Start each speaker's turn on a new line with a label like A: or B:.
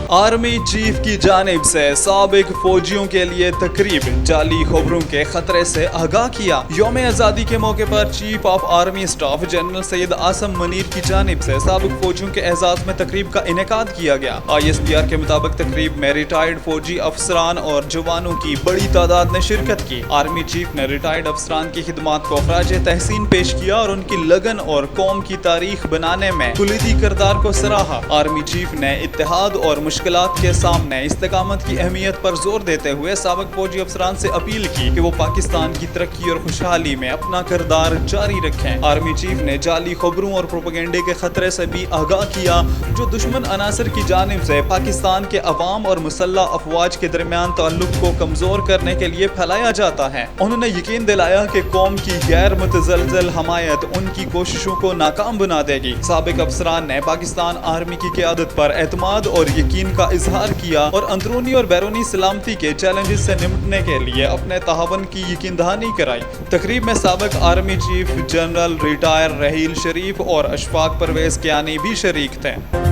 A: Army chief की जानिब से साबिक फौजियों के लिए तकरीब, जाली खबरों के खतरे से आगाह किया। यौम आज़ादी के मौके पर chief of army staff general Syed Asim Munir की जानिब से साबिक फौजियों के एजाज में तकरीब का इनेकाद किया गया। ISPR के मुताबिक तकरीब में रिटायर्ड फौजी अफसरान और जवानों की बड़ी तादाद ने शिरकत की। आर्मी चीफ ने रिटायर्ड अफसरान की खिदमात को खराज तहसीन पेश किया और उनकी लगन और कौम की तारीख बनाने में कुलीदी किरदार को सराहा। आर्मी चीफ ने इत्तेहाद और मुश्किलात के सामने इस्तेकामत की अहमियत पर जोर देते हुए साबिक फौजी अफसरान से अपील की कि वो पाकिस्तान की तरक्की और खुशहाली में अपना किरदार जारी रखें। आर्मी चीफ ने जाली खबरों और प्रोपेगेंडे के खतरे से भी आगाह किया जो दुश्मन अनासर की जानिब से पाकिस्तान के अवाम और मुसल्लह अफवाज के दरमियान ताल्लुक को कमजोर करने के लिए फैलाया जाता है। उन्होंने यकीन दिलाया कि कौम की गैर मुतज़लज़ल हमायत उनकी कोशिशों को नाकाम बना देगी। साबिक अफसरान ने पाकिस्तान आर्मी की क़यादत पर एतमाद और यकीन का इजहार किया और अंदरूनी और बैरूनी सलामती के चैलेंजेस से निपटने के लिए अपने तावन की यकीन दहानी कराई। तकरीब में साबिक army chief general retire Raheel Sharif और अशफाक परवेज कियानी भी शरीक थे।